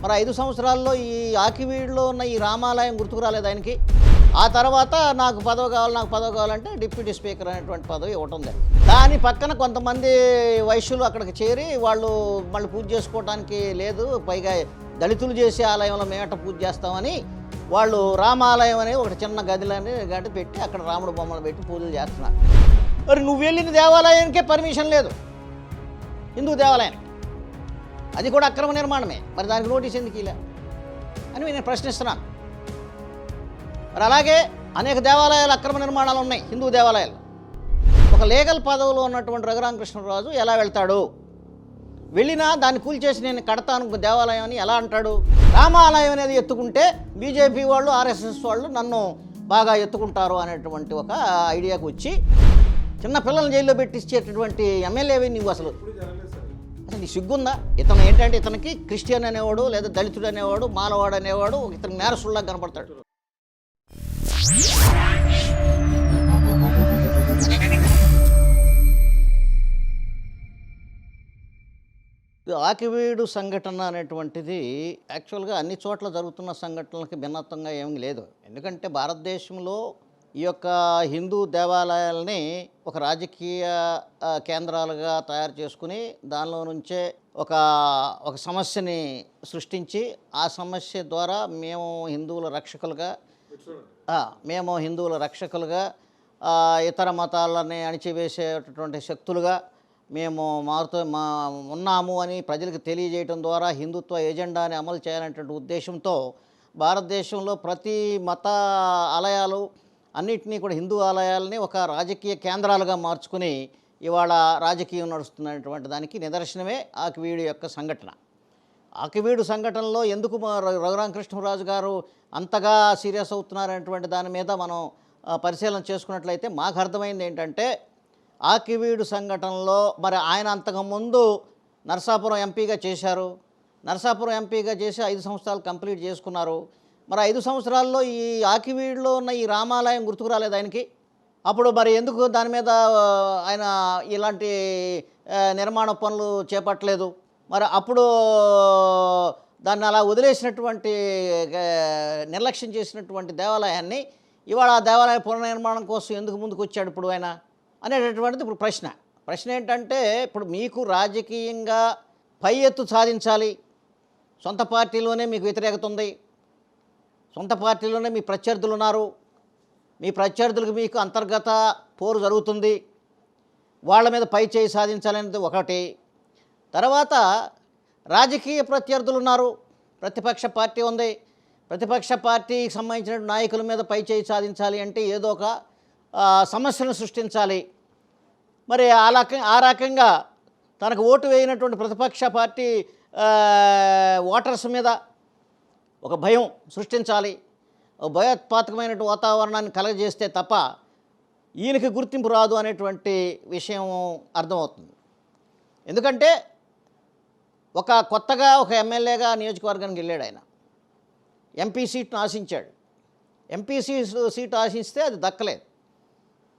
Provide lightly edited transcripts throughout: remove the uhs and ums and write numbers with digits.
మరి 5 సంవత్సరాల్లో ఈ ఆకివీడులో ఉన్న ఈ రామాలయం గుర్తుకు రాలేదు ఆయనకి. ఆ తర్వాత నాకు పదవి కావాలంటే డిప్యూటీ స్పీకర్ అనేటువంటి పదవి ఇవ్వటం జరిగింది. దాని పక్కన కొంతమంది వైశ్యులు అక్కడికి చేరి వాళ్ళు మళ్ళీ పూజ చేసుకోవడానికి లేదు, పైగా దళితులు చేసే ఆలయంలో మేమట పూజ చేస్తామని వాళ్ళు రామాలయం అనే ఒక చిన్న గదిలని గడ్డి పెట్టి అక్కడ రాముడు బొమ్మలు పెట్టి పూజలు చేస్తున్నారు. మరి నువ్వు వెళ్ళిన దేవాలయానికే పర్మిషన్ లేదు, హిందూ దేవాలయానికి, అది కూడా అక్రమ నిర్మాణమే. మరి దానికి నోటీస్ ఎందుకు ఇలా అని నేను ప్రశ్నిస్తున్నాను. మరి అలాగే అనేక దేవాలయాలు అక్రమ నిర్మాణాలు ఉన్నాయి హిందూ దేవాలయాలు. ఒక లీగల్ పదవిలో ఉన్నటువంటి రఘురామకృష్ణరాజు ఎలా వెళ్తాడు? వెళ్ళినా దాన్ని కూల్చేసి నేను కడతాను దేవాలయం అని ఎలా అంటాడు? రామాలయం అనేది ఎత్తుకుంటే బీజేపీ వాళ్ళు ఆర్ఎస్ఎస్ వాళ్ళు నన్ను బాగా ఎత్తుకుంటారు అనేటువంటి ఒక ఐడియాకు వచ్చి చిన్న పిల్లల్ని జైల్లో పెట్టించేటటువంటి ఎమ్మెల్యేవి నువ్వు అసలు నీ సిగ్గుందా? ఇతను ఏంటంటే ఇతనికి క్రిస్టియన్ అనేవాడు లేదా దళితుడు అనేవాడు మాలవాడు అనేవాడు ఇతనికి నేరస్తుల్లా కనపడతాడు. ఆకివీడు సంఘటన అనేటువంటిది యాక్చువల్గా అన్ని చోట్ల జరుగుతున్న సంఘటనలకి భిన్నత్వంగా ఏమీ లేదు. ఎందుకంటే భారతదేశంలో ఈ యొక్క హిందూ దేవాలయాలని ఒక రాజకీయ కేంద్రాలుగా తయారు చేసుకుని దానిలో నుంచే ఒక సమస్యని సృష్టించి ఆ సమస్య ద్వారా మేము హిందువుల రక్షకులుగా ఇతర మతాలని అణిచివేసేటటువంటి శక్తులుగా మేము ఉన్నాము అని ప్రజలకు తెలియజేయడం ద్వారా హిందుత్వ ఎజెండాని అమలు చేయాలనేటువంటి ఉద్దేశంతో భారతదేశంలో ప్రతి మత ఆలయాలు అన్నింటినీ కూడా హిందూ ఆలయాలని ఒక రాజకీయ కేంద్రాలుగా మార్చుకుని ఇవాళ రాజకీయం నడుస్తున్నటువంటి దానికి నిదర్శనమే ఆకివీడు యొక్క సంఘటన. ఆకివీడు సంఘటనలో ఎందుకు రఘురామకృష్ణరాజు గారు అంతగా సీరియస్ అవుతున్నారనేటువంటి దాని మీద మనం పరిశీలన చేసుకున్నట్లయితే మాకు అర్థమైంది ఏంటంటే ఆకివీడు సంఘటనలో మరి ఆయన అంతకుముందు నరసాపురం ఎంపీగా చేశారు. నరసాపురం ఎంపీగా చేసి 5 సంవత్సరాలు కంప్లీట్ చేసుకున్నారు. మరి 5 సంవత్సరాల్లో ఈ ఆకివీడులో ఉన్న ఈ రామాలయం గుర్తుకు రాలేదు ఆయనకి. అప్పుడు మరి ఎందుకు దాని మీద ఆయన ఇలాంటి నిర్మాణ పనులు చేపట్టలేదు? మరి అప్పుడు దాన్ని అలా వదిలేసినటువంటి నిర్లక్ష్యం చేసినటువంటి దేవాలయాన్ని ఇవాళ ఆ దేవాలయ పునర్నిర్మాణం కోసం ఎందుకు ముందుకు వచ్చాడు ఇప్పుడు ఆయన అనేటటువంటిది ఇప్పుడు ప్రశ్న ఏంటంటే, ఇప్పుడు మీకు రాజకీయంగా పై ఎత్తు సాధించాలి, సొంత పార్టీలోనే మీకు వ్యతిరేకత ఉంది, సొంత పార్టీలోనే మీ ప్రత్యర్థులు ఉన్నారు, మీ ప్రత్యర్థులకు మీకు అంతర్గత పోరు జరుగుతుంది, వాళ్ళ మీద పై చేయి సాధించాలనేది ఒకటి. తర్వాత రాజకీయ ప్రత్యర్థులు ఉన్నారు, ప్రతిపక్ష పార్టీ ఉంది, ప్రతిపక్ష పార్టీకి సంబంధించిన నాయకుల మీద పై చేయి సాధించాలి అంటే ఏదో ఒక సమస్యను సృష్టించాలి. మరి ఆ రకంగా తనకు ఓటు వేయనటువంటి ప్రతిపక్ష పార్టీ ఓటర్స్ మీద ఒక భయం సృష్టించాలి, ఒక భయోత్పాతకమైనటువంటి వాతావరణాన్ని కలగజేస్తే తప్ప ఈయనకి గుర్తింపు రాదు అనేటువంటి విషయం అర్థమవుతుంది. ఎందుకంటే కొత్తగా ఒక ఎమ్మెల్యేగా నియోజకవర్గానికి వెళ్ళాడు ఆయన, ఎంపీ సీట్ను ఆశించాడు. ఎంపీ సీటు ఆశిస్తే అది దక్కలేదు,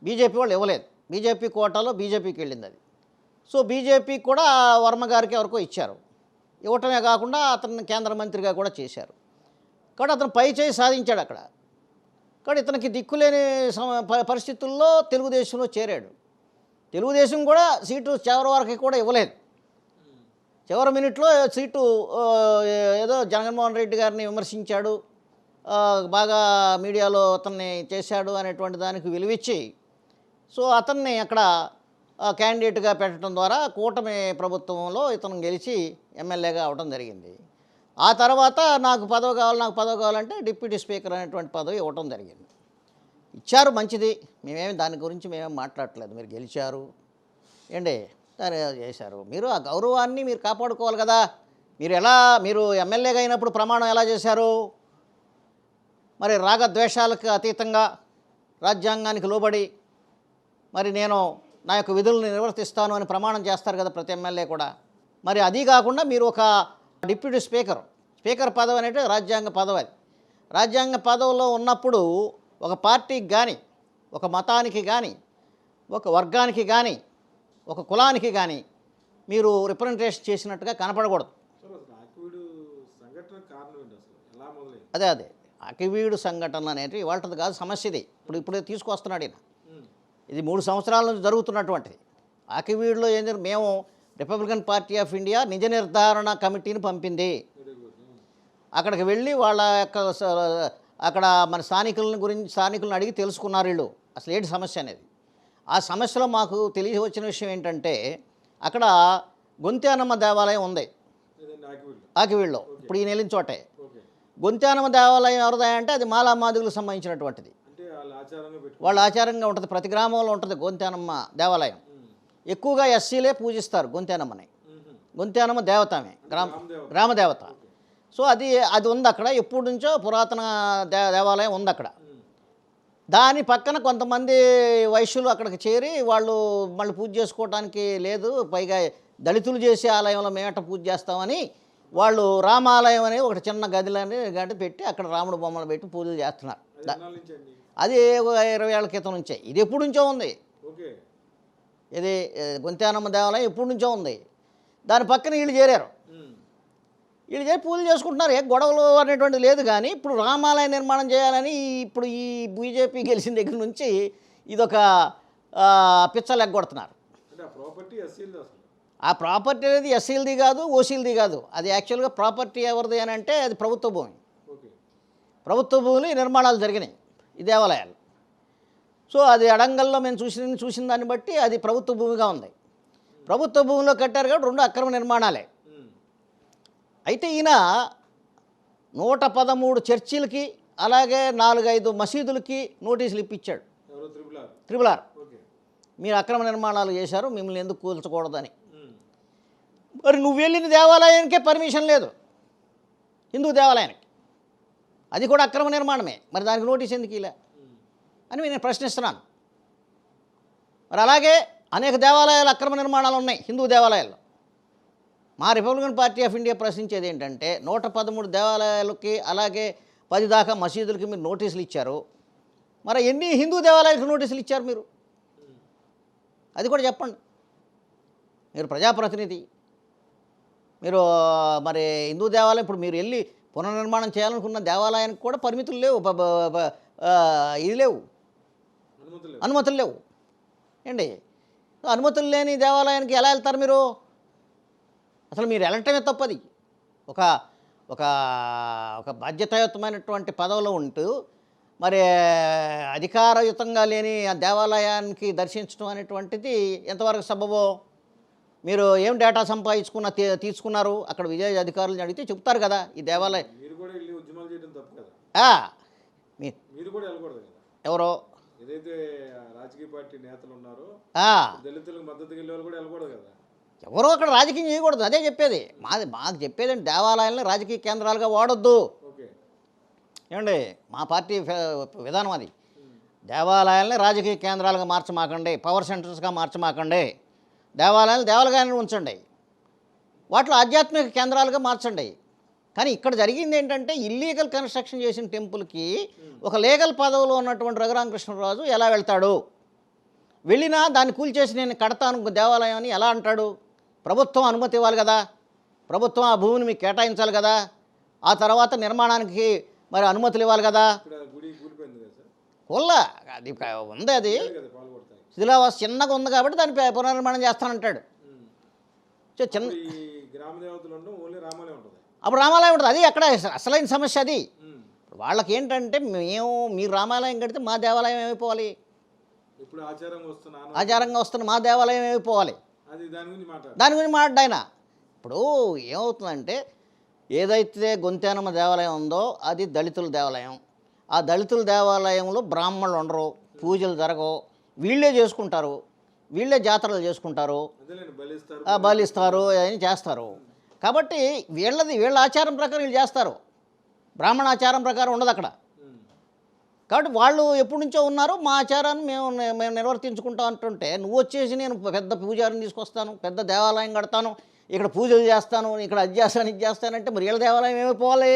బీజేపీ వాళ్ళు ఇవ్వలేదు, బీజేపీ కోటాలో బీజేపీకి వెళ్ళింది అది. సో బీజేపీకి కూడా వర్మ గారికి ఎవరికో ఇచ్చారు, ఇవ్వటమే కాకుండా అతన్ని కేంద్ర మంత్రిగా కూడా చేశారు. కాబట్టి అతను పై చేయి సాధించాడు అక్కడ. కాబట్టి ఇతనికి దిక్కులేని పరిస్థితుల్లో తెలుగుదేశంలో చేరాడు. తెలుగుదేశం కూడా సీటు చివరి వరకు కూడా ఇవ్వలేదు, చివరి మినిట్లో సీటు ఏదో జగన్మోహన్ రెడ్డి గారిని విమర్శించాడు, బాగా మీడియాలో అతన్ని చేశాడు అనేటువంటి దానికి విలువిచ్చి సో అతన్ని అక్కడ క్యాండిడేట్గా పెట్టడం ద్వారా కూటమి ప్రభుత్వంలో ఇతను గెలిచి ఎమ్మెల్యేగా అవడం జరిగింది. ఆ తర్వాత నాకు పదవి కావాలంటే డిప్యూటీ స్పీకర్ అనేటువంటి పదవి ఇవ్వటం జరిగింది. ఇచ్చారు, మంచిది, దాని గురించి మేమేం మాట్లాడట్లేదు. మీరు గెలిచారు ఏంటి దాన్ని చేశారు, మీరు ఆ గౌరవాన్ని మీరు కాపాడుకోవాలి కదా. మీరు ఎమ్మెల్యేగా అయినప్పుడు ప్రమాణం ఎలా చేశారు? మరి రాగద్వేషాలకు అతీతంగా రాజ్యాంగానికి లోబడి మరి నేను నా యొక్క విధులను నిర్వర్తిస్తాను అని ప్రమాణం చేస్తారు కదా ప్రతి ఎమ్మెల్యే కూడా. మరి అది కాకుండా మీరు ఒక డిప్యూటీ స్పీకర్ పదవి అనేది రాజ్యాంగ పదవి. అది రాజ్యాంగ పదవిలో ఉన్నప్పుడు ఒక పార్టీకి కానీ, ఒక మతానికి కానీ, ఒక వర్గానికి కానీ, ఒక కులానికి కానీ మీరు రిప్రజెంటేషన్ చేసినట్టుగా కనపడకూడదు. సంఘటన అదే అకివీడు సంఘటన అనేది ఇవాళది కాదు సమస్య ఇది. ఇప్పుడు తీసుకొస్తున్నాడు ఈయన. ఇది 3 సంవత్సరాల నుంచి జరుగుతున్నటువంటిది. అకివీడులో ఏం జరిగింది, మేము రిపబ్లికన్ పార్టీ ఆఫ్ ఇండియా నిజ నిర్ధారణ కమిటీని పంపింది. అక్కడికి వెళ్ళి వాళ్ళ యొక్క అక్కడ మన స్థానికులను అడిగి తెలుసుకున్నారు వీళ్ళు అసలు ఏంటి సమస్య అనేది. ఆ సమస్యలో మాకు తెలియవచ్చిన విషయం ఏంటంటే అక్కడ గొంతేనమ్మ దేవాలయం ఉంది ఆకివీడులో. ఇప్పుడు ఈ నెలిన చోటే గొంతేనమ్మ దేవాలయం ఎవరిదా అంటే అది మాలా మాదిగులకు సంబంధించినటువంటిది. వాళ్ళ ఆచారంగా ఉంటుంది, ప్రతి గ్రామంలో ఉంటుంది గొంతేనమ్మ దేవాలయం. ఎక్కువగా ఎస్సీలే పూజిస్తారు గొంతేనమ్మని. గొంతేనమ్మ దేవతమే, గ్రామదేవత. సో అది ఉంది అక్కడ, ఎప్పటి నుంచో పురాతన దేవాలయం ఉంది అక్కడ. దాని పక్కన కొంతమంది వైశ్యులు అక్కడికి చేరి వాళ్ళు మళ్ళీ పూజ చేసుకోవడానికి లేదు, పైగా దళితులు చేసే ఆలయంలో మేమట పూజ చేస్తామని వాళ్ళు రామాలయం అని ఒకటి చిన్న గదిలని గంట పెట్టి అక్కడ రాముడు బొమ్మలు పెట్టి పూజలు చేస్తున్నారు. అది 20 ఏళ్ల క్రితం నుంచే. ఇది ఎప్పటి నుంచో ఉంది. ఇది గొంతేనమ్మ దేవాలయం ఎప్పటి నుంచో ఉంది. దాని పక్కన వీళ్ళు చేరారు. వీళ్ళు చేరి పూజలు చేసుకుంటున్నారు, ఏ గొడవలు అనేటువంటిది లేదు. కానీ ఇప్పుడు రామాలయ నిర్మాణం చేయాలని ఇప్పుడు ఈ బీజేపీ గెలిచిన దగ్గర నుంచి ఇదొక పిచ్చలు ఎగ్గొడుతున్నారు. ఆ ప్రాపర్టీ అనేది ఎస్సీలది కాదు, ఓసీలది కాదు. అది యాక్చువల్గా ప్రాపర్టీ ఎవరిది అని అంటే అది ప్రభుత్వ భూమి. ప్రభుత్వ భూములు నిర్మాణాలు జరిగినాయి ఈ దేవాలయాలు. సో అది అడంగల్లో మేము చూసిన దాన్ని బట్టి అది ప్రభుత్వ భూమిగా ఉంది. ప్రభుత్వ భూమిలో కట్టారు కాబట్టి 2 అక్రమ నిర్మాణాలే. అయితే ఈయన 113 చర్చిలకి అలాగే 4-5 మసీదులకి నోటీసులు ఇప్పించాడు. త్రిపుల్ ఆర్ మీరు అక్రమ నిర్మాణాలు చేశారు, మిమ్మల్ని ఎందుకు కూల్చకూడదని. మరి నువ్వు వెళ్ళిన దేవాలయానికే పర్మిషన్ లేదు, హిందూ దేవాలయానికి. అది కూడా అక్రమ నిర్మాణమే, మరి దానికి నోటీస్ ఎందుకు ఇలా అని నేను ప్రశ్నిస్తున్నాను. మరి అలాగే అనేక దేవాలయాలు అక్రమ నిర్మాణాలు ఉన్నాయి హిందూ దేవాలయాల్లో. మా రిపబ్లికన్ పార్టీ ఆఫ్ ఇండియా ప్రశ్నించేది ఏంటంటే 113 దేవాలయాలకి అలాగే 10 దాకా మసీదులకి మీరు నోటీసులు ఇచ్చారు, మరి ఎన్ని హిందూ దేవాలయాలకు నోటీసులు ఇచ్చారు మీరు? అది కూడా చెప్పండి. మీరు ప్రజాప్రతినిధి, మీరు మరి హిందూ దేవాలయం ఇప్పుడు మీరు వెళ్ళి పునర్నిర్మాణం చేయాలనుకున్న దేవాలయానికి కూడా పరిమితులు లేవు, ఇది లేవు, అనుమతులు లేవు ఏండి. అనుమతులు లేని దేవాలయానికి ఎలా వెళ్తారు మీరు? అసలు మీరు వెళ్ళటమే తప్పది. ఒక ఒక ఒక బాధ్యతాయుతమైనటువంటి పదవిలో ఉంటూ మరి అధికారయుతంగా లేని ఆ దేవాలయానికి దర్శించడం అనేటువంటిది ఎంతవరకు సబబో? మీరు ఏం డేటా తీసుకున్నారు అక్కడ విజయ అధికారులను అడిగితే చెప్తారు కదా ఈ దేవాలయం. ఎవరో ఏదైతే రాజకీయ పార్టీ నేతలు ఉన్నారో దళితులకు మద్దతుగా వెళ్ళే వాళ్ళు కూడా వెళ్ళకూడదు కదా. ఎవరో అక్కడ రాజకీయం చేయకూడదు, అదే చెప్పేది. మాకు చెప్పేది అంటే దేవాలయాలను రాజకీయ కేంద్రాలుగా వాడొద్దు ఏమండి. మా పార్టీ విధానం అది. దేవాలయాలని రాజకీయ కేంద్రాలుగా మార్చమాకండి, పవర్ సెంటర్స్గా మార్చమాకండి. దేవాలయాన్ని ఉంచండి, వాటిలో ఆధ్యాత్మిక కేంద్రాలుగా మార్చండి. కానీ ఇక్కడ జరిగింది ఏంటంటే ఇల్లీగల్ కన్స్ట్రక్షన్ చేసిన టెంపుల్కి ఒక లీగల్ పదవిలో ఉన్నటువంటి రఘురామకృష్ణరాజు ఎలా వెళ్తాడు? వెళ్ళినా దాన్ని కూల్చేసి నేను కడతాను దేవాలయం అని ఎలా అంటాడు? ప్రభుత్వం అనుమతి ఇవ్వాలి కదా, ప్రభుత్వం ఆ భూమిని మీకు కేటాయించాలి కదా, ఆ తర్వాత నిర్మాణానికి మరి అనుమతులు ఇవ్వాలి కదా. కొల్ల అది ఉంది, అది శిథిలావాస చిన్నగా ఉంది కాబట్టి దాన్ని పునర్నిర్మాణం చేస్తానంటాడు. చిన్న అప్పుడు రామాలయం ఉంటుంది. అది అక్కడ అసలైన సమస్య అది. వాళ్ళకి ఏంటంటే మీరు రామాలయం కడితే మా దేవాలయం ఏమైపోవాలి? ఆచారంగా వస్తున్న మా దేవాలయం ఏమైపోవాలి? దాని గురించి మాట్లాడాయన. ఇప్పుడు ఏమవుతుందంటే ఏదైతే గొంతేనమ్మ దేవాలయం ఉందో అది దళితుల దేవాలయం. ఆ దళితుల దేవాలయంలో బ్రాహ్మణులు ఉండరు, పూజలు జరగవు, వీళ్ళే చేసుకుంటారు, వీళ్ళే జాతరలు చేసుకుంటారు, బలిస్తారు, అని చేస్తారు. కాబట్టి వీళ్ళ ఆచారం ప్రకారం వీళ్ళు చేస్తారు, బ్రాహ్మణ ఆచారం ప్రకారం ఉండదు అక్కడ. కాబట్టి వాళ్ళు ఎప్పటి నుంచో ఉన్నారు, మా ఆచారాన్ని మేము నిర్వర్తించుకుంటాం అంటుంటే నువ్వు వచ్చేసి నేను పెద్ద పూజారిని తీసుకొస్తాను, పెద్ద దేవాలయం కడతాను, ఇక్కడ పూజలు చేస్తాను, ఇక్కడ అది చేస్తాను, ఇది చేస్తానంటే మరి వీళ్ళ దేవాలయం ఏమైపోవాలి?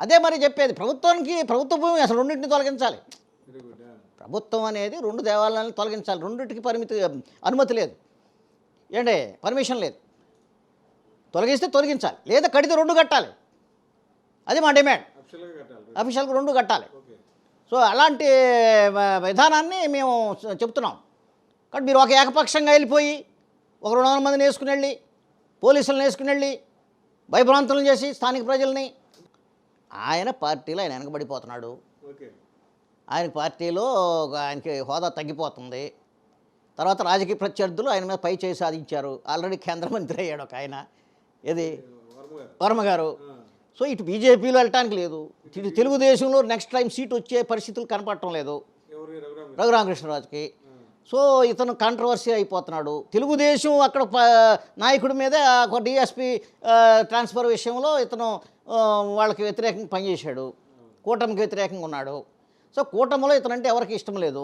అదే మరి చెప్పేది. ప్రభుత్వ భూమి అసలు రెండింటిని తొలగించాలి. ప్రభుత్వం అనేది 2 దేవాలయాలను తొలగించాలి. రెండింటికి అనుమతి లేదు ఏంటి, పర్మిషన్ లేదు. తొలగిస్తే తొలగించాలి, లేదా కడితే 2 కట్టాలి. అది మా డిమాండ్. అఫీషియల్గా కట్టాలి. అఫీషియల్గా 2 కట్టాలి. ఓకే. సో అలాంటి విధానాన్ని మేము చెప్తున్నాం. కాబట్టి మీరు ఒక ఏకపక్షంగా వెళ్ళిపోయి ఒక 200 మందిని వేసుకుని వెళ్ళి పోలీసులను వేసుకుని వెళ్ళి భయభ్రాంతులను చేసి స్థానిక ప్రజల్ని, ఆయన పార్టీలో ఆయన వెనకబడిపోతున్నాడు. ఓకే. ఆయన పార్టీలో ఆయనకి హోదా తగ్గిపోతుంది. తర్వాత రాజకీయ ప్రత్యర్థులు ఆయన మీద పై చేయి సాధించారు. ఆల్రెడీ కేంద్ర మంత్రి అయ్యాడు ఒక ఆయన, ఏది వర్మ గారు. సో ఇటు బీజేపీలో వెళ్ళటానికి లేదు, ఇటు తెలుగుదేశంలో నెక్స్ట్ టైం సీట్ వచ్చే పరిస్థితులు కనపడటం లేదు రఘురామకృష్ణరాజుకి. సో ఇతను కాంట్రవర్సీ అయిపోతున్నాడు. తెలుగుదేశం అక్కడ నాయకుడి మీదే ఒక డిఎస్పీ ట్రాన్స్ఫర్ విషయంలో ఇతను వాళ్ళకి వ్యతిరేకంగా పనిచేశాడు, కూటమికి వ్యతిరేకంగా ఉన్నాడు. సో కూటమిలో ఇతనంటే ఎవరికి ఇష్టం లేదు.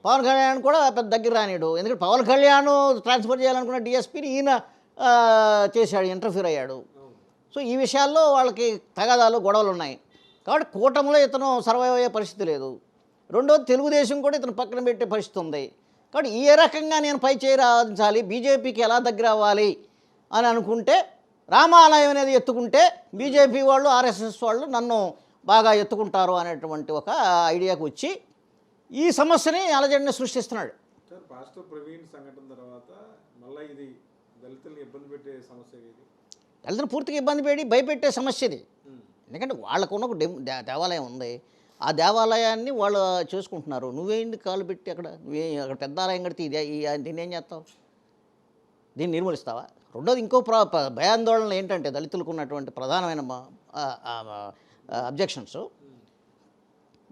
పవన్ కళ్యాణ్ కూడా పెద్ద దగ్గర రానిడు, ఎందుకంటే పవన్ కళ్యాణ్ ట్రాన్స్ఫర్ చేయాలనుకున్న డిఎస్పీని ఈయన చేశాడు, ఇంటర్ఫీర్ అయ్యాడు. సో ఈ విషయాల్లో వాళ్ళకి తగాదాలు గొడవలు ఉన్నాయి. కాబట్టి కూటమిలో ఇతను సర్వైవ్ అయ్యే పరిస్థితి లేదు. రెండోది తెలుగుదేశం కూడా ఇతను పక్కన పెట్టే పరిస్థితి ఉంది. కాబట్టి ఏ రకంగా నేను పై చేయి రాధించాలి, బీజేపీకి ఎలా దగ్గర అవ్వాలి అని అనుకుంటే, రామాలయం అనేది ఎత్తుకుంటే బీజేపీ వాళ్ళు ఆర్ఎస్ఎస్ వాళ్ళు నన్ను బాగా ఎత్తుకుంటారు అనేటువంటి ఒక ఐడియాకి వచ్చి ఈ సమస్యని అలజడిని సృష్టిస్తున్నాడు. సార్, పాస్టర్ ప్రవీణ్ సంఘటన తర్వాత మళ్ళీ ఇది దళితుల్ని ఇబ్బంది పెట్టే సమస్య, ఇది దళితులు పూర్తిగా ఇబ్బంది పెట్టి భయపెట్టే సమస్య ఇది. ఎందుకంటే వాళ్ళకున్న ఒక దేవాలయం ఉంది, ఆ దేవాలయాన్ని వాళ్ళు చేసుకుంటున్నారు. నువ్వేంటి కాలు పెట్టి అక్కడ అక్కడ పెద్ద ఆలయం కడితే దీన్ని ఏం చేస్తావు? దీన్ని నిర్మూలిస్తావా? రెండోది ఇంకో భయాందోళన ఏంటంటే దళితులకు ఉన్నటువంటి ప్రధానమైన అబ్జెక్షన్స్,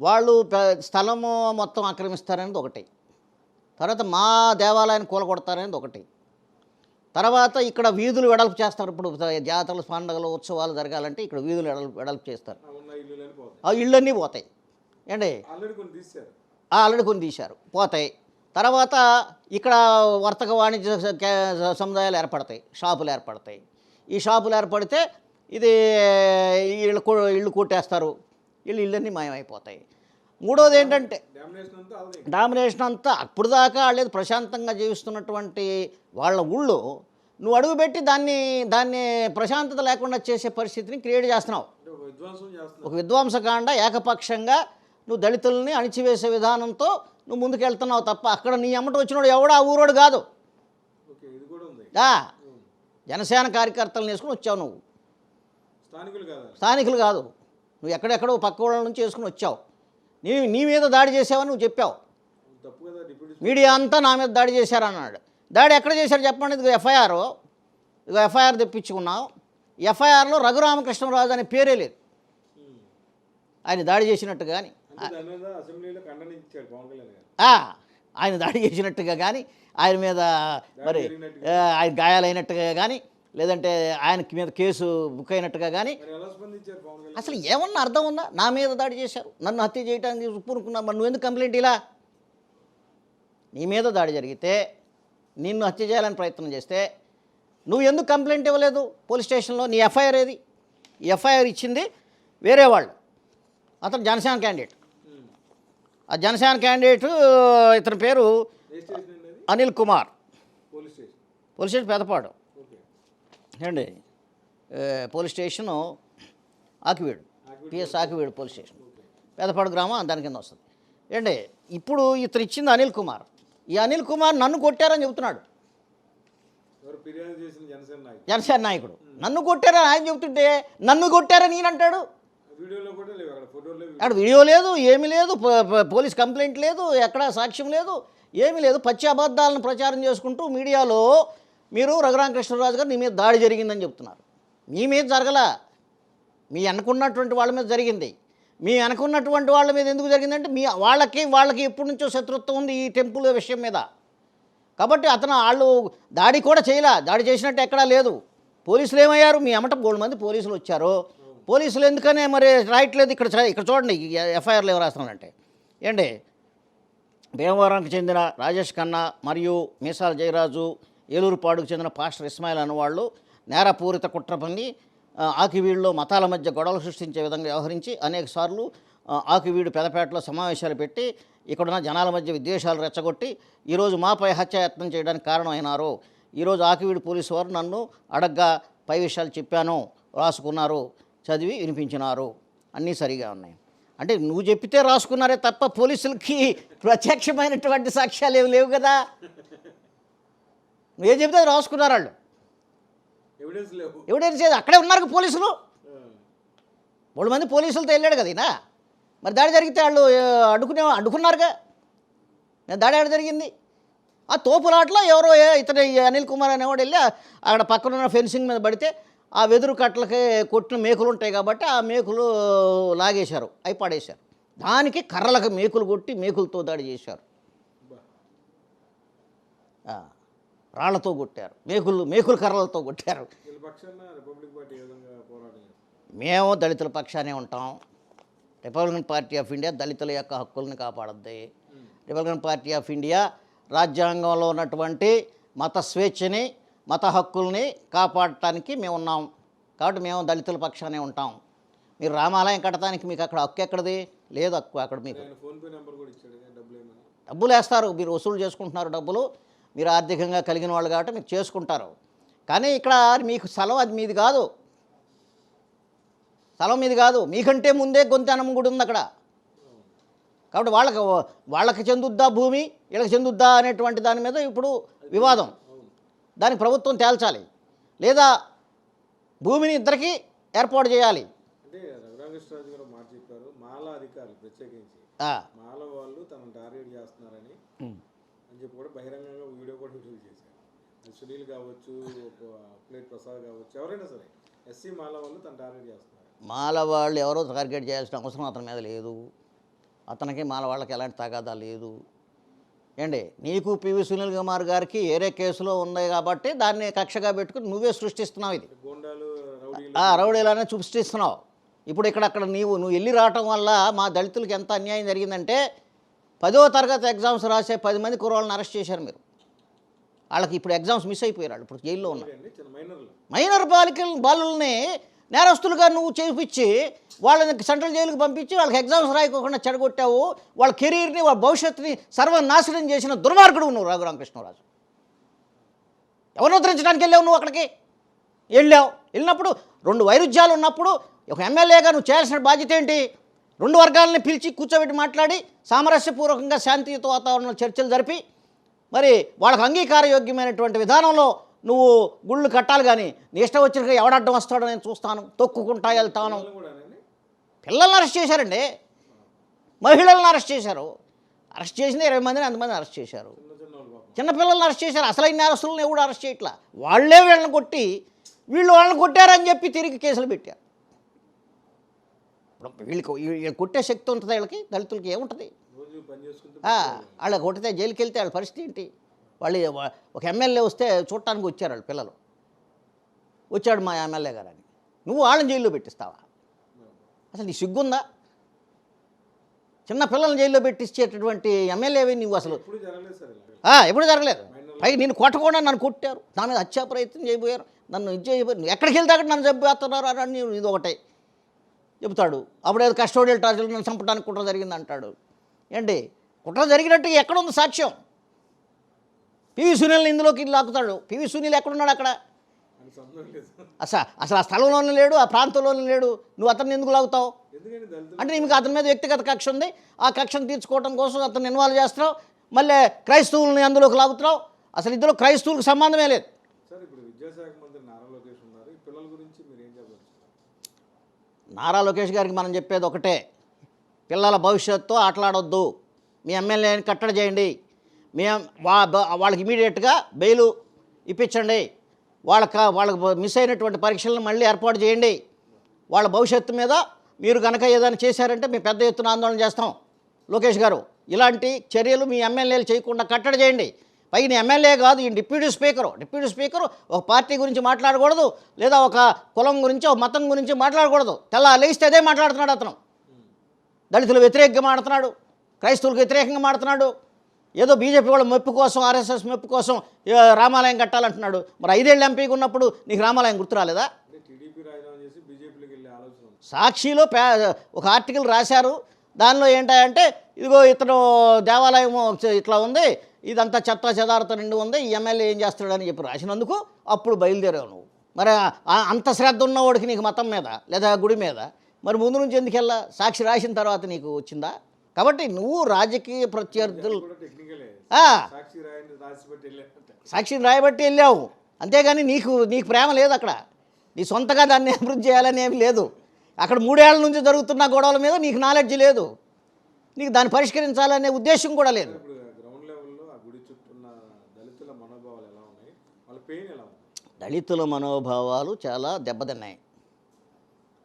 వాళ్ళు స్థలము మొత్తం ఆక్రమిస్తారనేది ఒకటి, తర్వాత మా దేవాలయాన్ని కూలగొడతారనేది ఒకటి, తర్వాత ఇక్కడ వీధులు వెడల్పు చేస్తారు. ఇప్పుడు జాతరలు, పండుగలు, ఉత్సవాలు జరగాలంటే ఇక్కడ వీధులు వెడల్పు చేస్తారు, ఆ ఇళ్ళన్నీ పోతాయి. ఏంటి ఆల్రెడీ కొన్ని తీశారు, పోతాయి. తర్వాత ఇక్కడ వర్తక వాణిజ్య సముదాయాలు ఏర్పడతాయి, షాపులు ఏర్పడతాయి. ఈ షాపులు ఏర్పడితే ఇది ఇళ్ళు కొట్టేస్తారు, ఇళ్ళన్నీ మాయమైపోతాయి. మూడోది ఏంటంటే డామినేషన్ అంతా అప్పుడు దాకా వాళ్ళేది ప్రశాంతంగా జీవిస్తున్నటువంటి వాళ్ళ ఊళ్ళో నువ్వు అడుగుపెట్టి దాన్ని ప్రశాంతత లేకుండా చేసే పరిస్థితిని క్రియేట్ చేస్తున్నావు. ఒక విధ్వంసకాండ, ఏకపక్షంగా నువ్వు దళితుల్ని అణిచివేసే విధానంతో నువ్వు ముందుకెళ్తున్నావు తప్ప అక్కడ నీ అమ్మట వచ్చినోడు ఎవడో ఆ ఊరోడు కాదు. జనసేన కార్యకర్తలను వేసుకుని వచ్చావు నువ్వు, స్థానికులు కాదు. నువ్వు ఎక్కడెక్కడో పక్క ఊళ్ళ నుంచి వేసుకుని వచ్చావు. నీ మీద దాడి చేసావని నువ్వు చెప్పావు. మీడియా అంతా నా మీద దాడి చేశారన్నాడు. దాడి ఎక్కడ చేశారు చెప్పండి? ఇదిగో ఎఫ్ఐఆర్ తెప్పించుకున్నావు. ఎఫ్ఐఆర్లో రఘురామకృష్ణరాజు అనే పేరే లేదు. ఆయన దాడి చేసినట్టుగా కానీ ఆయన దాడి చేసినట్టుగా కానీ ఆయన మీద మరి ఆయన గాయాలైనట్టుగా కానీ లేదంటే ఆయన మీద కేసు బుక్ అయినట్టుగా కానీ అసలు ఏమన్నా అర్థం ఉందా? నా మీద దాడి చేశారు, నన్ను హత్య చేయడానికి పూనుకున్నా, మరి నువ్వు ఎందుకు కంప్లైంట్ ఇలా? నీ మీద దాడి జరిగితే, నిన్ను హత్య చేయాలని ప్రయత్నం చేస్తే నువ్వు ఎందుకు కంప్లైంట్ ఇవ్వలేదు పోలీస్ స్టేషన్లో? నీ ఎఫ్ఐఆర్ ఏది? ఈ ఎఫ్ఐఆర్ ఇచ్చింది వేరే వాళ్ళు, అతను జనసేన క్యాండిడేట్. ఆ జనసేన క్యాండిడేట్ ఇతని పేరు అనిల్ కుమార్. పోలీస్ స్టేషన్ పెదపాడు అండి. Police station Akividu, PS Akividu police station, Pedapadu గ్రామం దాని కింద వస్తుంది ఏండి. ఇప్పుడు ఇతను ఇచ్చింది అనిల్ కుమార్. ఈ అనిల్ కుమార్ నన్ను కొట్టారని చెబుతున్నాడు. జనసేన నాయకుడు నన్ను కొట్టారని ఆయన చెబుతుంటే నన్ను కొట్టారని ఈయన అంటాడు. అక్కడ వీడియో లేదు, ఏమీ లేదు, పోలీస్ కంప్లైంట్ లేదు, ఎక్కడ సాక్ష్యం లేదు, ఏమీ లేదు. పచ్చి అబద్ధాలను ప్రచారం చేసుకుంటూ మీడియాలో మీరు రఘురామకృష్ణరాజు గారు నీ మీద దాడి జరిగిందని చెప్తున్నారు. మీ మీద జరగలా, మీ అనుకున్నటువంటి వాళ్ళ మీద జరిగింది. మీ అనుకున్నటువంటి వాళ్ళ మీద ఎందుకు జరిగిందంటే వాళ్ళకి ఎప్పటి నుంచో శత్రుత్వం ఉంది ఈ టెంపుల్ విషయం మీద. కాబట్టి వాళ్ళు దాడి కూడా చేయలే, దాడి చేసినట్టు ఎక్కడా లేదు. పోలీసులు ఏమయ్యారు? మీ అమ్మట 3 మంది పోలీసులు వచ్చారు. పోలీసులు ఎందుకనే మరి రాయట్లేదు? ఇక్కడ చూడండి ఎఫ్ఐఆర్లు ఎవరు రాస్తున్నారంటే ఏంటి, భీమవరంకి చెందిన రాజేష్ ఖన్నా మరియు మీసాల జయరాజు, ఏలూరుపాడుకు చెందిన పాస్టర్ ఇస్మాయిల్ అనేవాళ్ళు నేరపూరిత కుట్ర పన్ని ఆకివీడులో మతాల మధ్య గొడవలు సృష్టించే విధంగా వ్యవహరించి అనేకసార్లు ఆకివీడు పెదపేటలో సమావేశాలు పెట్టి ఇక్కడున్న జనాల మధ్య విద్వేషాలు రెచ్చగొట్టి ఈరోజు మాపై హత్యాయత్నం చేయడానికి కారణమైనారు. ఈరోజు ఆకివీడు పోలీసు వారు నన్ను అడగ్గా పై విషయాలు చెప్పాను, రాసుకున్నారు. చదివి వినిపించినారు, అన్నీ సరిగా ఉన్నాయి. అంటే నువ్వు చెప్పితే రాసుకున్నారే తప్ప పోలీసులకి ప్రత్యక్షమైనటువంటి సాక్ష్యాలు ఏమి లేవు కదా. నువ్వేం చెప్తే అది రాసుకున్నారు వాళ్ళు. ఎవిడెన్స్ లేదు, అక్కడే ఉన్నారు పోలీసులు. 3 మంది పోలీసులతో వెళ్ళాడు కదా ఈయన. మరి దాడి జరిగితే వాళ్ళు అడ్డుకున్నారుగా. దాడి ఎక్కడ జరిగింది? ఆ తోపులాట్లో ఎవరో ఇతను అనిల్ కుమార్ అనేవాడు వెళ్ళి అక్కడ పక్కన ఉన్న ఫెన్సింగ్ మీద పడితే ఆ వెదురు కట్టలకి కొట్టిన మేకులు ఉంటాయి కాబట్టి ఆ మేకులు లాగేశారు, అవి పడేశారు. దానికి కర్రలకు మేకులు కొట్టి మేకులతో దాడి చేశారు, రాళ్లతో కొట్టారు, మేకులు కర్రలతో కొట్టారు. మేము దళితుల పక్షానే ఉంటాం. రిపబ్లికన్ పార్టీ ఆఫ్ ఇండియా దళితుల యొక్క హక్కులను కాపాడద్ది. రిపబ్లికన్ పార్టీ ఆఫ్ ఇండియా రాజ్యాంగంలో ఉన్నటువంటి మత స్వేచ్ఛని, మత హక్కుల్ని కాపాడటానికి మేము ఉన్నాం. కాబట్టి మేము దళితుల పక్షానే ఉంటాం. మీరు రామాలయం కట్టడానికి మీకు అక్కడ హక్కు ఎక్కడిది? లేదు హక్కు అక్కడ. మీకు డబ్బులు వేస్తారు, మీరు వసూలు చేసుకుంటున్నారు డబ్బులు. మీరు ఆర్థికంగా కలిగిన వాళ్ళు కాబట్టి మీరు చేసుకుంటారు. కానీ ఇక్కడ మీకు స్థలం అది మీది కాదు, స్థలం మీది కాదు. మీకంటే ముందే గొంతెనమ్మ గుడి ఉంది అక్కడ. కాబట్టి వాళ్ళకి చెందుద్దా భూమి, వీళ్ళకి చెందుద్దా అనేటువంటి దాని మీద ఇప్పుడు వివాదం. దానికి ప్రభుత్వం తేల్చాలి, లేదా భూమిని ఇద్దరికి ఏర్పాటు చేయాలి. అంటే రఘురామకృష్ణరాజు గారు మాట చెప్పారు, మాల అధికారులు ప్రత్యేకించి మాల వాళ్ళు తనను టార్గెట్ చేస్తున్నారని అని చెప్పి కూడా బహిరంగంగా వీడియో కూడా రిలీజ్ చేశారు. సునీల్ కావచ్చు, ప్లేట్ ప్రసాద్ కావచ్చు, ఎవరైనా సరే ఎస్సీ మాల వాళ్ళు తను టార్గెట్ చేస్తున్నారు. మాల వాళ్ళు ఎవరో టార్గెట్ చేయాల్సిన అవసరం అతని మీద లేదు. అతనికి మాల వాళ్ళకి ఎలాంటి తగాదా లేదు. ఏండి, నీకు పివి సునీల్ కుమార్ గారికి ఏరే కేసులో ఉంది కాబట్టి దాన్ని కక్షగా పెట్టుకుని నువ్వే సృష్టిస్తున్నావు. ఇది రౌడీలానే సృష్టిస్తున్నావు. ఇప్పుడు ఇక్కడక్కడ నువ్వు వెళ్ళి రావటం వల్ల మా దళితులకు ఎంత అన్యాయం జరిగిందంటే 10వ తరగతి ఎగ్జామ్స్ రాసే 10 మంది కుర్రాళ్ళని అరెస్ట్ చేశారు మీరు. వాళ్ళకి ఇప్పుడు ఎగ్జామ్స్ మిస్ అయిపోయారు, వాళ్ళు ఇప్పుడు జైల్లో ఉన్నారు. మైనర్ బాలుల్ని నేరస్తులుగా నువ్వు చేయించి వాళ్ళని సెంట్రల్ జైలుకి పంపించి వాళ్ళకి ఎగ్జామ్స్ రాయకోకుండా చెడగొట్టావు. వాళ్ళ కెరీర్ని, వాళ్ళ భవిష్యత్తుని సర్వనాశనం చేసిన దుర్మార్గుడు నువ్వు రఘురామకృష్ణరాజు. ఎవరిని ఉద్ధరించడానికి వెళ్ళావు నువ్వు? అక్కడికి వెళ్ళినప్పుడు 2 వైరుధ్యాలు ఉన్నప్పుడు ఒక ఎమ్మెల్యేగా నువ్వు చేయాల్సిన బాధ్యత ఏంటి? 2 వర్గాలని పిలిచి కూర్చోబెట్టి మాట్లాడి సామరస్యపూర్వకంగా శాంతియుత వాతావరణంలో చర్చలు జరిపి మరి వాళ్ళకు అంగీకారయోగ్యమైనటువంటి విధానంలో నువ్వు గుళ్ళు కట్టాలి. కానీ నీ ఇష్టం వచ్చిన ఎవడడ్డం వస్తాడో నేను చూస్తాను, తొక్కుకుంటా వెళ్తాను. పిల్లల్ని అరెస్ట్ చేశారండి, మహిళలను అరెస్ట్ చేశారు. అరెస్ట్ చేసిన 20 మందిని, అంతమంది అరెస్ట్ చేశారు. చిన్నపిల్లల్ని అరెస్ట్ చేశారు. అసలైన నేరస్తులను ఎవడు అరెస్ట్ చేయట్లా. వాళ్ళే వీళ్ళని కొట్టి వాళ్ళని కొట్టారని చెప్పి తిరిగి కేసులు పెట్టారు. వీళ్ళకి కొట్టే శక్తి ఉంటుంది వీళ్ళకి. దళితులకి ఏముంటుంది? వాళ్ళకి కొట్టితే జైలుకి వెళ్తే వాళ్ళ పరిస్థితి ఏంటి? వాళ్ళు ఒక ఎమ్మెల్యే వస్తే చూడటానికి వచ్చారు వాళ్ళ పిల్లలు. వచ్చాడు మా ఎమ్మెల్యే గారు అని నువ్వు వాళ్ళని జైల్లో పెట్టిస్తావా? అసలు నీ సిగ్గుందా? చిన్న పిల్లల్ని జైల్లో పెట్టించేటటువంటి ఎమ్మెల్యేవి నువ్వు అసలు ఎప్పుడు జరగలేదు. పైకి నేను కొట్టకుండా నన్ను కొట్టారు, నా మీద హత్యా ప్రయత్నం చేయబోయారు, నన్ను ఇది చేయబోయారు, ఎక్కడికి వెళ్తే అక్కడ నన్ను చంపేస్తున్నారు అని ఇది ఒకటే చెబుతాడు. అప్పుడేదో కస్టోడియల్ టార్చర్ నన్ను చంపడానికి కుట్ర జరిగింది అంటాడు. ఏంటి కుట్ర జరిగినట్టు ఎక్కడుంది సాక్ష్యం? పివి సునీల్ని ఇందులోకి లాక్కుతాడు. పివి సునీల్ ఎక్కడున్నాడు? అక్కడ అసలు ఆ స్థలంలోనే లేడు, ఆ ప్రాంతంలోనే లేడు. నువ్వు అతన్ని ఎందుకు లాగుతావు? అంటే నీకు అతని మీద వ్యక్తిగత కక్ష ఉంది. ఆ కక్షను తీర్చుకోవడం కోసం అతన్ని ఇన్వాల్వ్ చేస్తున్నావు. మళ్ళీ క్రైస్తవుల్ని అందులోకి లాగుతున్నావు. అసలు ఇద్దరు క్రైస్తవులకు సంబంధమే లేదు. నారా లోకేష్ గారికి మనం చెప్పేది ఒకటే, పిల్లల భవిష్యత్తు ఆటలాడొద్దు. మీ ఎమ్మెల్యేని కట్టడి చేయండి. వాళ్ళకి ఇమీడియట్గా బెయిలు ఇప్పించండి. వాళ్ళకు మిస్ అయినటువంటి పరీక్షలను మళ్ళీ ఏర్పాటు చేయండి. వాళ్ళ భవిష్యత్తు మీద మీరు కనుక ఏదైనా చేశారంటే మేము పెద్ద ఎత్తున ఆందోళన చేస్తాం. లోకేష్ గారు, ఇలాంటి చర్యలు మీ ఎమ్మెల్యేలు చేయకుండా కట్టడి చేయండి. పైన ఎమ్మెల్యే కాదు, ఈ డిప్యూటీ స్పీకరు ఒక పార్టీ గురించి మాట్లాడకూడదు, లేదా ఒక కులం గురించి, ఒక మతం గురించి మాట్లాడకూడదు. లేస్తే అదే మాట్లాడుతున్నాడు అతను. దళితులు వ్యతిరేకంగా మాడుతున్నాడు, క్రైస్తవులకు వ్యతిరేకంగా మాడుతున్నాడు. ఏదో బీజేపీ వాళ్ళ మెప్పు కోసం, ఆర్ఎస్ఎస్ మెప్పు కోసం రామాలయం కట్టాలంటున్నాడు. మరి 5 ఏళ్ళు ఎంపీగా ఉన్నప్పుడు నీకు రామాలయం గుర్తు రాలేదా? సాక్షిలో ఒక ఆర్టికల్ రాశారు. దానిలో ఏంటంటే ఇదిగో ఇతను దేవాలయం ఇట్లా ఉంది, ఇదంతా చెత్త చెదారతో నిండి ఉంది, ఈ ఎమ్మెల్యే ఏం చేస్తాడని చెప్పి రాసినందుకు అప్పుడు బయలుదేరావు నువ్వు. మరి అంత శ్రద్ధ ఉన్నవాడికి నీకు మతం మీద లేదా గుడి మీద మరి ముందు నుంచి ఎందుకు వెళ్ళా? సాక్షి రాసిన తర్వాత నీకు వచ్చిందా? కాబట్టి నువ్వు రాజకీయ ప్రత్యర్థులు కూడా టెక్నికలే. ఆ, సాక్షి రాయని రాసిపెట్టి వెళ్ళారంటే సాక్షిని రాయబట్టి వెళ్ళావు, అంతేగాని నీకు ప్రేమ లేదు అక్కడ. నీ సొంతగా దాన్ని అభివృద్ధి చేయాలని ఏమి లేదు. అక్కడ 3 ఏళ్ల నుంచి జరుగుతున్న గొడవల మీద నీకు నాలెడ్జ్ లేదు, నీకు దాన్ని పరిష్కరించాలనే ఉద్దేశం కూడా లేదు. ఇప్పుడు గ్రౌండ్ లెవెల్లో ఆ గుడి చుట్టూ ఉన్న దళితుల మనోభావాలు ఎలా ఉన్నాయి, వాళ్ళ పెయిన్ ఎలా ఉంది? దళితుల మనోభావాలు చాలా దెబ్బతిన్నాయి.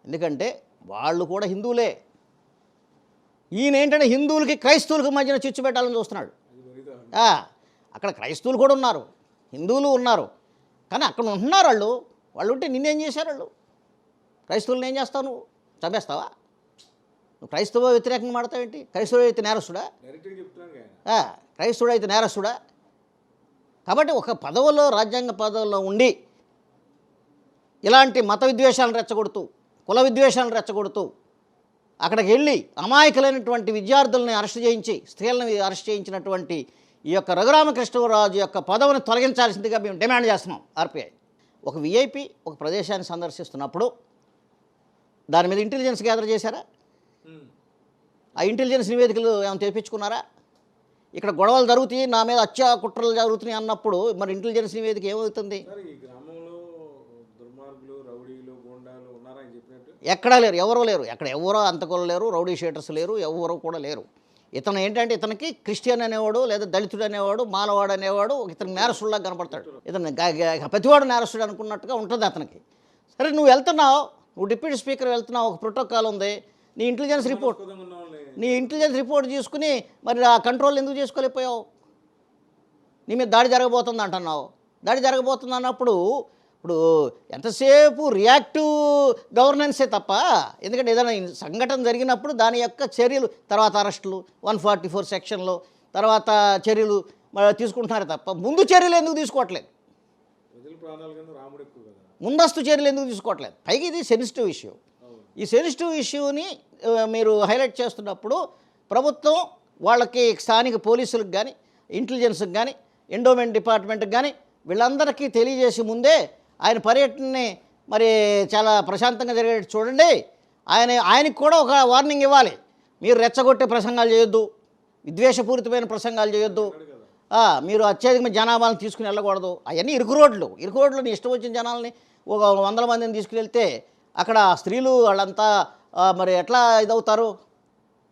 ఎందుకంటే వాళ్ళు కూడా హిందువులే. ఈయన ఏంటంటే హిందువులకి క్రైస్తవులకి మధ్యన చిచ్చు పెట్టాలని చూస్తున్నాడు. అది మరిదా అక్కడ క్రైస్తవులు కూడా ఉన్నారు, హిందువులు ఉన్నారు, కానీ అక్కడ ఉంటున్నారు వాళ్ళు ఉంటే నిన్నేం చేశారు? వాళ్ళు క్రైస్తవులను ఏం చేస్తావు? నువ్వు చంపేస్తావా? నువ్వు క్రైస్తవ వ్యతిరేకంగా మాడతావేంటి? క్రైస్తవుడు అయితే నేరస్తుడా? డైరెక్ట్గా చెప్తున్నాను ఆయన. క్రైస్తవుడు అయితే నేరస్తుడా? కాబట్టి ఒక పదవుల్లో, రాజ్యాంగ పదవుల్లో ఉండి ఇలాంటి మత విద్వేషాలను రెచ్చగొడుతూ, కుల విద్వేషాలను రెచ్చగొడుతూ అక్కడికి వెళ్ళి అమాయకులైనటువంటి విద్యార్థుల్ని అరెస్ట్ చేయించి, స్త్రీలను అరెస్ట్ చేయించినటువంటి ఈ యొక్క రఘురామకృష్ణరాజు యొక్క పదవిని తొలగించాల్సిందిగా మేము డిమాండ్ చేస్తున్నాం. ఆర్పిఐ ఒక విఐపి ఒక ప్రదేశాన్ని సందర్శిస్తున్నప్పుడు దాని మీద ఇంటెలిజెన్స్ గ్యాదర్ చేశారా? ఆ ఇంటెలిజెన్స్ నివేదికలు ఏమైనా తెప్పించుకున్నారా? ఇక్కడ గొడవలు జరుగుతాయి, నా మీద హత్యా కుట్రలు జరుగుతున్నాయి అన్నప్పుడు మరి ఇంటెలిజెన్స్ నివేదిక ఏమవుతుంది? సార్ ఈ గ్రామంలో దుర్మార్గులు, రౌడీలు, గూండాలు ఉన్నారా అని చెప్పినట్టు? ఎక్కడా లేరు, ఎవరూ లేరు. ఎక్కడ ఎవరో అంతకులు లేరు, రౌడీ షీటర్స్ లేరు, ఎవరూ కూడా లేరు. ఇతను ఏంటంటే ఇతనికి క్రిస్టియన్ అనేవాడు లేదా దళితుడు అనేవాడు, మాలవాడు అనేవాడు ఇతనికి నేరస్తుడిలా కనపడతాడు. ఇతను ప్రతివాడు నేరస్తుడు అనుకున్నట్టుగా ఉంటుంది అతనికి. సరే నువ్వు వెళ్తున్నావు, నువ్వు డిప్యూటీ స్పీకర్ వెళ్తున్నావు, ఒక ప్రోటోకాల్ ఉంది, నీ ఇంటెలిజెన్స్ రిపోర్ట్ తీసుకుని మరి ఆ కంట్రోల్ ఎందుకు చేసుకోలేకపోయావు? నీ మీద దాడి జరగబోతుంది అంటున్నావు. దాడి జరగబోతుంది అన్నప్పుడు ఇప్పుడు ఎంతసేపు రియాక్టివ్ గవర్నెన్సే తప్ప, ఎందుకంటే ఏదైనా సంఘటన జరిగినప్పుడు దాని యొక్క చర్యలు, తర్వాత అరెస్టులు 144 సెక్షన్లో తర్వాత చర్యలు తీసుకుంటున్నారు తప్ప ముందు చర్యలు ఎందుకు తీసుకోవట్లేదు? ప్రజల ప్రాణాల కింద రాముడు ఎక్కువ కదా. ముందస్తు చర్యలు ఎందుకు తీసుకోవట్లేదు? పైగా ఇది సెన్సిటివ్ ఇష్యూ. ఈ సెన్సిటివ్ ఇష్యూని మీరు హైలైట్ చేస్తున్నప్పుడు ప్రభుత్వం వాళ్ళకి స్థానిక పోలీసులకు కానీ, ఇంటెలిజెన్స్కి కానీ, ఎండోమెంట్ డిపార్ట్మెంట్కి కానీ వీళ్ళందరికీ తెలియజేసి ముందే ఆయన పర్యటనని మరి చాలా ప్రశాంతంగా జరిగేట్టు చూడండి. ఆయనకి కూడా ఒక వార్నింగ్ ఇవ్వాలి. మీరు రెచ్చగొట్టే ప్రసంగాలు చేయొద్దు, విద్వేషపూరితమైన ప్రసంగాలు చేయొద్దు, మీరు అత్యధికమైన జనాభాలను తీసుకుని వెళ్ళకూడదు. అవన్నీ ఇరుకు రోడ్లు నీ ఇష్టం వచ్చిన జనాల్ని ఒక 100 మందిని తీసుకుని అక్కడ స్త్రీలు వాళ్ళంతా మరి ఎట్లా ఇదవుతారు?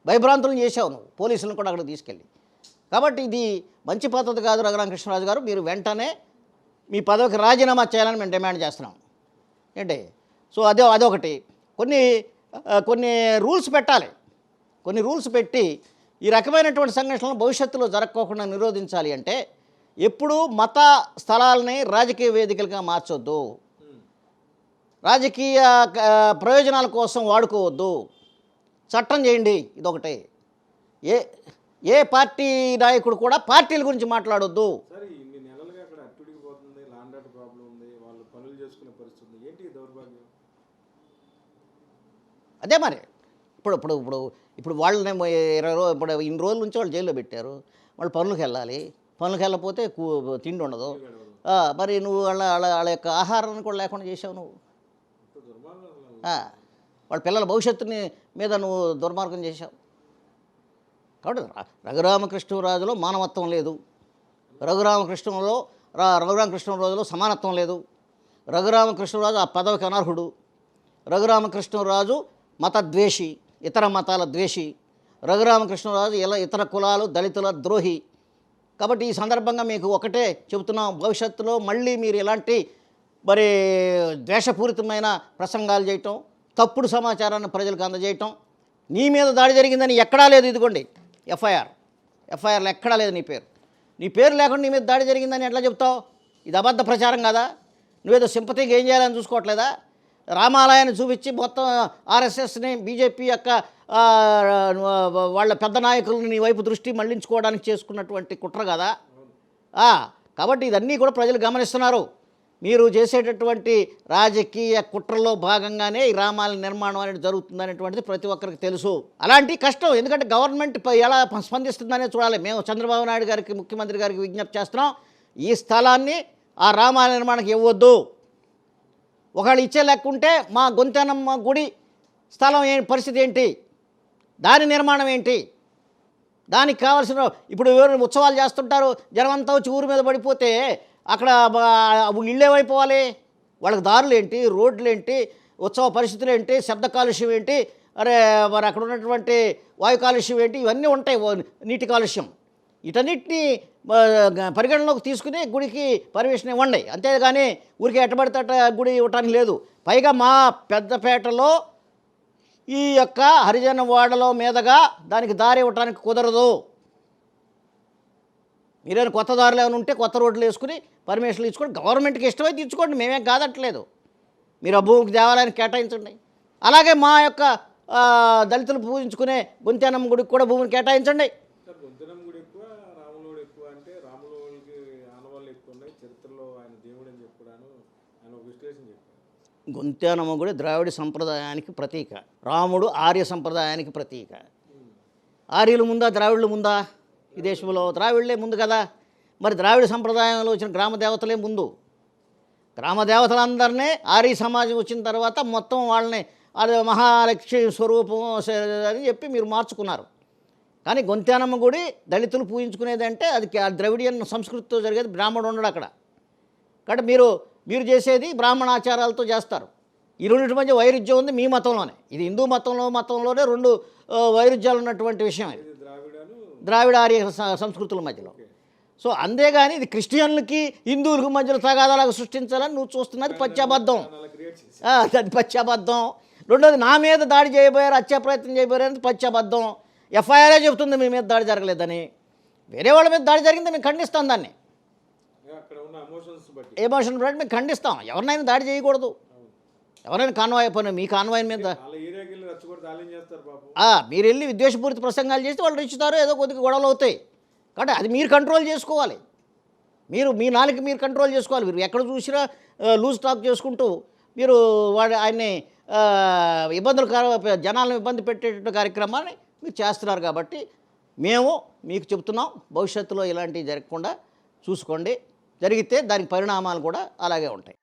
భయభ్రాంతులను చేసావు నువ్వు, పోలీసులను కూడా అక్కడ తీసుకెళ్ళి. కాబట్టి ఇది మంచి పద్ధతి కాదు. రఘురామకృష్ణరాజు గారు, మీరు వెంటనే మీ పదవికి రాజీనామా చేయాలని మేము డిమాండ్ చేస్తున్నాం. ఏంటి? సో అదొకటి. కొన్ని రూల్స్ పెట్టాలి. కొన్ని రూల్స్ పెట్టి ఈ రకమైనటువంటి సంఘటనలు భవిష్యత్తులో జరగకోకుండా నిరోధించాలి. అంటే ఎప్పుడూ మత స్థలాలని రాజకీయ వేదికలుగా మార్చొద్దు, రాజకీయ ప్రయోజనాల కోసం వాడుకోవద్దు, చట్టం చేయండి. ఇదొకటే. ఏ పార్టీ నాయకుడు కూడా పార్టీల గురించి మాట్లాడొద్దు. సరే ఇన్ని నెలలుగా అక్కడ అట్టుడికి పోతుంది, లాండ్ ఆర్డర్ ప్రాబ్లం ఉంది, వాళ్ళు పనులు చేసుకునే పరిస్థితి ఉంది. ఏంటి దౌర్భాగ్యం? అదే మరి ఇప్పుడు వాళ్ళని 20 ఇప్పుడు ఇన్ని రోజుల నుంచి వాళ్ళు జైల్లో పెట్టారు. వాళ్ళు పనులకు వెళ్ళకపోతే తిండి ఉండదు. మరి నువ్వు వాళ్ళ యొక్క ఆహారాన్ని కూడా లేకుండా చేసావు నువ్వు. వాళ్ళ పిల్లల భవిష్యత్తుని మీద నువ్వు దుర్మార్గం చేశావు. కాబట్టి రఘురామకృష్ణరాజులో మానవత్వం లేదు, రఘురామకృష్ణరాజులో సమానత్వం లేదు. రఘురామకృష్ణరాజు ఆ పదవికి అనర్హుడు. రఘురామకృష్ణరాజు మతద్వేషి, ఇతర మతాల ద్వేషి. రఘురామకృష్ణరాజు ఇతర కులాలు, దళితుల ద్రోహి. కాబట్టి ఈ సందర్భంగా మీకు ఒకటే చెబుతున్నాం, భవిష్యత్తులో మళ్ళీ మీరు ఇలాంటి మరి ద్వేషపూరితమైన ప్రసంగాలు చేయటం, తప్పుడు సమాచారాన్ని ప్రజలకు అందజేయటం, నీ మీద దాడి జరిగిందని ఎక్కడా లేదు. ఇదిగోండి ఎఫ్ఐఆర్లో ఎక్కడా లేదు నీ పేరు లేకుండా నీ మీద దాడి జరిగిందని ఎట్లా చెప్తావు? ఇది అబద్ధ ప్రచారం కదా. నువ్వేదో సింపతిగా ఏం చేయాలని చూసుకోవట్లేదా? రామాలయాన్ని చూపించి మొత్తం ఆర్ఎస్ఎస్ని, బీజేపీ యొక్క వాళ్ళ పెద్ద నాయకులను నీ వైపు దృష్టి మళ్లించుకోవడానికి చేసుకున్నటువంటి కుట్ర కదా. కాబట్టి ఇదన్నీ కూడా ప్రజలు గమనిస్తున్నారు. మీరు చేసేటటువంటి రాజకీయ కుట్రలో భాగంగానే ఈ రామాలయ నిర్మాణం అనేది జరుగుతుందనేటువంటిది ప్రతి ఒక్కరికి తెలుసు. అలాంటి కష్టం, ఎందుకంటే గవర్నమెంట్ ఎలా స్పందిస్తుందనే చూడాలి. మేము చంద్రబాబు నాయుడు గారికి, ముఖ్యమంత్రి గారికి విజ్ఞప్తి చేస్తున్నాం, ఈ స్థలాన్ని ఆ రామాలయ నిర్మాణానికి ఇవ్వద్దు. ఒకళ్ళు ఇచ్చే లెక్క ఉంటే మా గొంతెనమ్మ గుడి స్థలం పరిస్థితి ఏంటి, దాని నిర్మాణం ఏంటి, దానికి కావాల్సిన ఇప్పుడు ఎవరు ఉత్సవాలు చేస్తుంటారు, జనమంతా వచ్చి ఊరి మీద పడిపోతే అక్కడ ఇళ్ళు ఏమైపోవాలి, వాళ్ళకి దారులు ఏంటి, రోడ్లు ఏంటి, ఉత్సవ పరిస్థితులు ఏంటి, శబ్ద కాలుష్యం ఏంటి, అరే మరి అక్కడ ఉన్నటువంటి వాయు కాలుష్యం ఏంటి, ఇవన్నీ ఉంటాయి, నీటి కాలుష్యం. వీటన్నిటిని పరిగణలోకి తీసుకుని గుడికి పర్మిషన్ ఇవ్వండి, అంతేగాని ఊరికి ఎట్టబడితే గుడి ఇవ్వటానికి లేదు. పైగా మా పెద్దపేటలో ఈ యొక్క హరిజన వాడలో మీదగా దానికి దారి ఇవ్వటానికి కుదరదు. మీరైనా కొత్త దారులు ఏమైనా ఉంటే కొత్త రోడ్లు వేసుకుని పర్మిషన్లు ఇచ్చుకోండి, గవర్నమెంట్కి ఇష్టమైతే ఇచ్చుకోండి, మేమేం కాదట్లేదు. మీరు ఆ భూమికి దేవాలయానికి కేటాయించండి. అలాగే మా యొక్క దళితులు పూజించుకునే గొంతెనమ్మ గుడికి కూడా భూమిని కేటాయించండి. గొంతెనమ్మ గుడి ఎక్కువ, రాములోడు ఎక్కువ అంటే రాములోడికి ఆనవాళ్ళు ఎక్కువ ఉన్నాయి, చరిత్రలో ఆయన దేవుడు అని చెప్పాను, ఆయన ఒక విశ్లేషణ చెప్పారు. గొంతెనమ్మ గుడి ద్రావిడ సంప్రదాయానికి ప్రతీక, రాముడు ఆర్య సంప్రదాయానికి ప్రతీక. ఆర్యులు ముందా ద్రావిడులు ముందా? ఈ దేశంలో ద్రావిడులే ముందు కదా. మరి ద్రావిడ సంప్రదాయంలో వచ్చిన గ్రామ దేవతలే ముందు. గ్రామ దేవతలందరినీ ఆర్య సమాజం వచ్చిన తర్వాత మొత్తం వాళ్ళని అది మహాలక్ష్మి స్వరూపం అని చెప్పి మీరు మార్చుకున్నారు. కానీ గొంతెనమ్మ గుడి దళితులు పూజించుకునేదంటే అది ద్రవిడియన్ సంస్కృతితో జరిగేది, బ్రాహ్మణుడు ఉండడు అక్కడ. కాబట్టి మీరు చేసేది బ్రాహ్మణాచారాలతో చేస్తారు. ఈ రెండింటి మధ్య వైరుధ్యం ఉంది మీ మతంలోనే. ఇది హిందూ మతంలోనే రెండు వైరుధ్యాలు ఉన్నటువంటి విషయం ఇది, ద్రావిడ ఆర్య సంస్కృతుల మధ్యలో. సో అంతేగాని ఇది క్రిస్టియన్లకి హిందువులకు మధ్యలో తగాదాలాగా సృష్టించాలని నువ్వు చూస్తున్నది పశ్చాబద్ధం. అది పశ్చాబద్ధం. రెండోది నా మీద దాడి చేయబోయారు, హత్యా ప్రయత్నం చేయబోయారు అనేది పశ్చాబద్ధం. ఎఫ్ఐఆర్ఏ చెబుతుంది మీ మీద దాడి జరగలేదని. వేరే వాళ్ళ మీద దాడి జరిగింది మేము ఖండిస్తాం, దాన్ని ఎమోషన్ బట్టి మేము ఖండిస్తాం. ఎవరినైనా దాడి చేయకూడదు, ఎవరైనా కాన్వాయ్ పని మీ కాన్వాయ్ మీద మీరు వెళ్ళి విద్వేషపూరిత ప్రసంగాలు చేస్తే వాళ్ళు ఇచ్చుతారు, ఏదో కొద్దిగా గొడవలు అవుతాయి. కాబట్టి అది మీరు కంట్రోల్ చేసుకోవాలి. మీ నాలుగు మీరు కంట్రోల్ చేసుకోవాలి. మీరు ఎక్కడ చూసినా లూజ్ టాక్ చేసుకుంటూ మీరు ఆయన్ని జనాలను ఇబ్బంది పెట్టేట కార్యక్రమాన్ని మీరు చేస్తున్నారు. కాబట్టి మేము మీకు చెప్తున్నాం, భవిష్యత్తులో ఇలాంటివి జరగకుండా చూసుకోండి. జరిగితే దానికి పరిణామాలు కూడా అలాగే ఉంటాయి.